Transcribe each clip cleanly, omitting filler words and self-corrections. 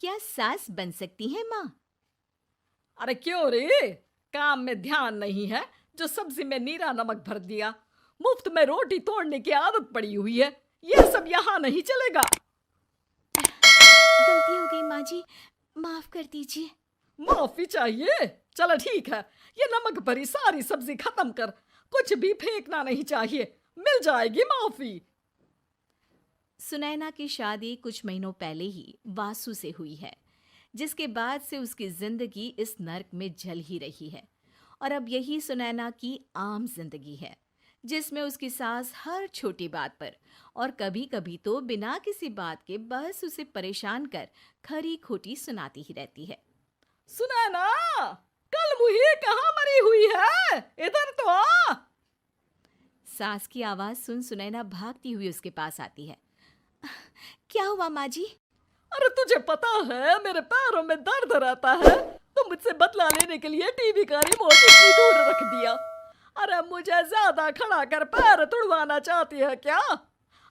क्या सास बन सकती है माँ? अरे क्यों रे? काम में ध्यान नहीं है जो सब्जी में नीरा नमक भर दिया। मुफ्त में रोटी तोड़ने की आदत पड़ी हुई है। यह सब यहाँ नहीं चलेगा। गलती हो गई माँ जी, माफ कर दीजिए। माफी चाहिए? चलो ठीक है, ये नमक भरी सारी सब्जी खत्म कर। कुछ भी फेंकना नहीं चाहिए, मिल जाएगी माफी। सुनैना की शादी कुछ महीनों पहले ही वासु से हुई है, जिसके बाद से उसकी जिंदगी इस नर्क में जल ही रही है। और अब यही सुनैना की आम जिंदगी है, जिसमें उसकी सास हर छोटी बात पर और कभी कभी तो बिना किसी बात के बस उसे परेशान कर खरी खोटी सुनाती ही रहती है। सुनैना, कल मुही कहाँ मरी हुई है? इधर तो आ। सास की आवाज सुन सुनैना भागती हुई उसके पास आती है। क्या हुआ माँ जी? अरे तुझे पता है मेरे पैरों में दर्द रहता है, तो मुझसे बदला लेने के लिए टीवी का रिमोट इतनी दूर रख दिया। अरे मुझे ज्यादा खड़ा कर पैर तुड़वाना चाहती है क्या?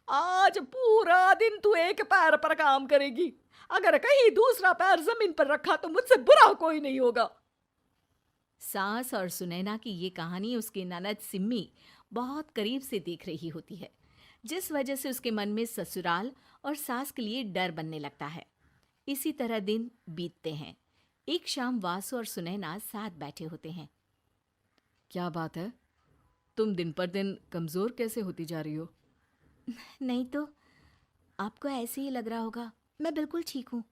आज पूरा दिन तू एक पैर पर काम करेगी। अगर कहीं दूसरा पैर जमीन पर रखा तो मुझसे बुरा कोई नहीं होगा। सास और सुनैना की ये कहानी उसकी ननद सिम्मी बहुत करीब से देख रही होती है, जिस वजह से उसके मन में ससुराल और सास के लिए डर बनने लगता है। इसी तरह दिन बीतते हैं। एक शाम वासु और सुनैना साथ बैठे होते हैं। क्या बात है? तुम दिन पर दिन कमजोर कैसे होती जा रही हो? नहीं तो, आपको ऐसे ही लग रहा होगा, मैं बिल्कुल ठीक हूँ।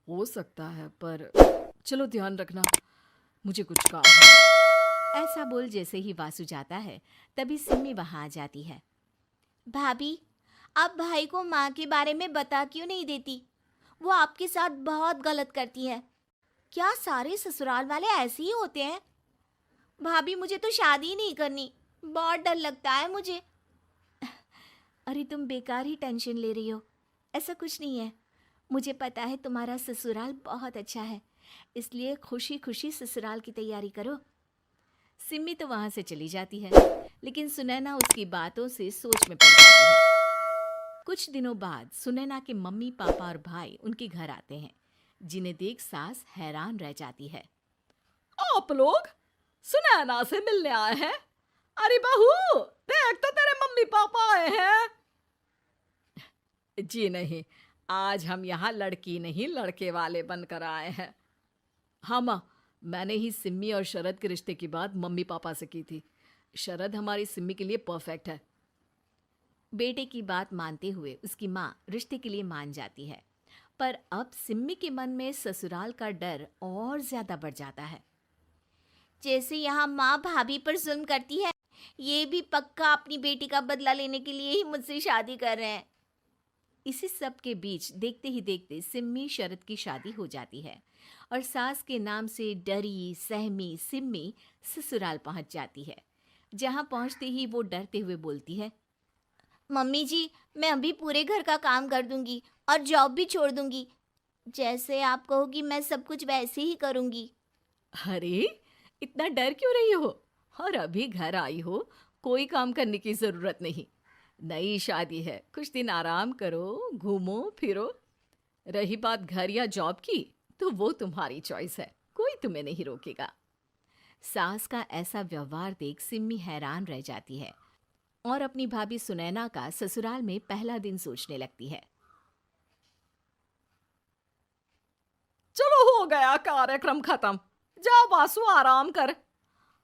हो सकता है, पर चलो ध्यान रखना, मुझे कुछ काम है। ऐसा बोल जैसे ही वासु जाता है, तभी सिम्मी वहां आ जाती है। भाभी, आप भाई को माँ के बारे में बता क्यों नहीं देती? वो आपके साथ बहुत गलत करती है। क्या सारे ससुराल वाले ऐसे ही होते हैं? भाभी, मुझे तो शादी ही नहीं करनी, बहुत डर लगता है मुझे। अरे तुम बेकार ही टेंशन ले रही हो, ऐसा कुछ नहीं है। मुझे पता है तुम्हारा ससुराल बहुत अच्छा है, इसलिए खुशी खुशी ससुराल की तैयारी करो। सिम्मी तो वहां से चली जाती है, लेकिन सुनैना उसकी बातों से सोच में पड़ जाती है। कुछ दिनों बाद सुनैना के मम्मी पापा और भाई उनके घर आते हैं, जिन्हें देख सास हैरान रह जाती है। आप लोग सुनैना से मिलने आए हैं? अरे बहू, देख तो तेरे मम्मी पापा आए हैं। जी नहीं, आज हम यहाँ लड़की नहीं लड़के वाले बनकर आए हैं। हाँ माँ, मैंने ही सिम्मी और शरद के रिश्ते की बात मम्मी पापा से की थी। शरद हमारी सिम्मी के लिए परफेक्ट है। बेटे की बात मानते हुए उसकी माँ रिश्ते के लिए मान जाती है, पर अब सिम्मी के मन में ससुराल का डर और ज्यादा बढ़ जाता है। जैसे यहाँ माँ भाभी पर जुल्म करती है, ये भी पक्का अपनी बेटी का बदला लेने के लिए ही मुझसे शादी कर रहे हैं। इसी सब के बीच देखते ही देखते सिम्मी शरद की शादी हो जाती है और सास के नाम से डरी सहमी सिम्मी ससुराल पहुंच जाती है। जहां पहुंचते ही वो डरते हुए बोलती है, मम्मी जी, मैं अभी पूरे घर का काम कर दूंगी और जॉब भी छोड़ दूंगी। जैसे आप कहोगी मैं सब कुछ वैसे ही करूंगी। अरे, इतना डर क्यों रही हो? और अभी घर आई हो, कोई काम करने की जरूरत नहीं। नई शादी है, कुछ दिन आराम करो, घूमो फिरो। रही बात घर या जॉब की, तो वो तुम्हारी चॉइस है, कोई तुम्हें नहीं रोकेगा। सास का ऐसा व्यवहार देख सिम्मी हैरान रह जाती है और अपनी भाभी सुनैना का ससुराल में पहला दिन सोचने लगती है। चलो हो गया कार्यक्रम खत्म। जा वासु, आराम कर।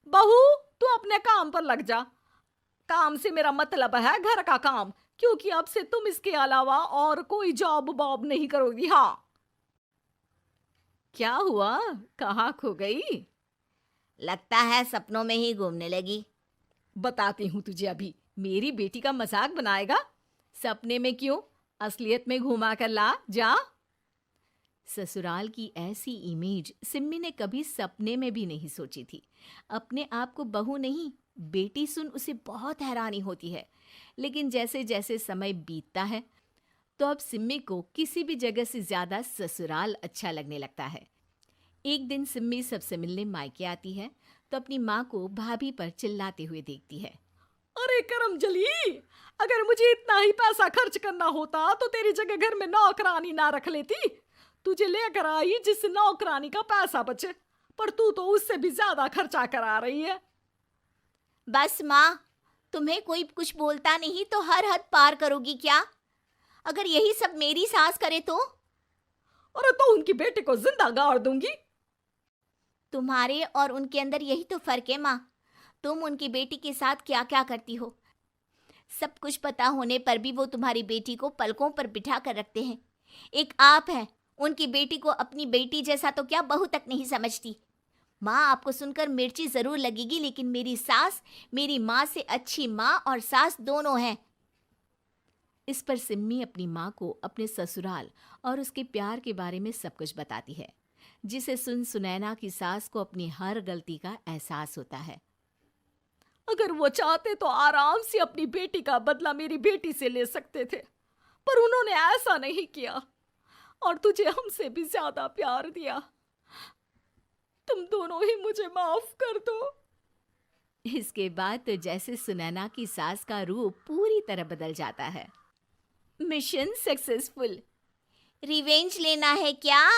बहू, तू अपने काम पर लग जा। काम से मेरा मतलब है घर का काम, क्योंकि अब से तुम इसके अलावा और कोई जॉब बॉब नहीं करोगी। हाँ। क्या हुआ, कहाँ खो गई? लगता है सपनों में ही घूमने लगी। बताती हूँ तुझे अभी। मेरी बेटी का मजाक बनाएगा? सपने में क्यों, असलियत में घुमा कर ला जा। ससुराल की ऐसी इमेज सिम्मी ने कभी सपने में भी नहीं सोची थी। अपने आप को बहू नहीं, बेटी सुन उसे बहुत हैरानी होती है। लेकिन जैसे जैसे समय बीतता है, तो अब सिम्मी को किसी भी जगह से ज्यादा ससुराल अच्छा लगने लगता है। एक दिन सिम्मी सबसे मिलने मायके आती है, तो अपनी माँ को भाभी पर चिल्लाते हुए देखती है। अरे करमजली, अगर मुझे इतना ही पैसा खर्च करना होता तो तेरी जगह घर में नौकरानी ना रख लेती। तुझे लेकर आई जिससे नौकरानी का पैसा बचे, पर तू तो उससे भी ज्यादा खर्चा करा रही है। बस माँ, तुम्हें कोई कुछ बोलता नहीं तो हर हद पार करोगी क्या? अगर यही सब मेरी सास करे तो? अरे तो उनकी बेटी को जिंदा गाड़ दूंगी। तुम्हारे और उनके अंदर यही तो फर्क है माँ। तुम उनकी बेटी के साथ क्या क्या करती हो, सब कुछ पता होने पर भी वो तुम्हारी बेटी को पलकों पर बिठा कर रखते हैं। एक आप हैं, उनकी बेटी को अपनी बेटी जैसा तो क्या बहू तक नहीं समझती। माँ, आपको सुनकर मिर्ची जरूर लगेगी, लेकिन मेरी सास मेरी माँ से अच्छी माँ और सास दोनों हैं। इस पर सिम्मी अपनी माँ को अपने ससुराल और उसके प्यार के बारे में सब कुछ बताती है, जिसे सुन सुनैना की सास को अपनी हर गलती का एहसास होता है। अगर वो चाहते तो आराम से अपनी बेटी का बदला मेरी बेटी से ले सकते थे, पर उन्होंने ऐसा नहीं किया और तुझे हमसे भी ज्यादा प्यार दिया। तुम दोनों ही मुझे माफ कर दो। इसके बाद तो जैसे सुनैना की सास का रूप पूरी तरह बदल जाता है। Mission successful. रिवेंज लेना है क्या?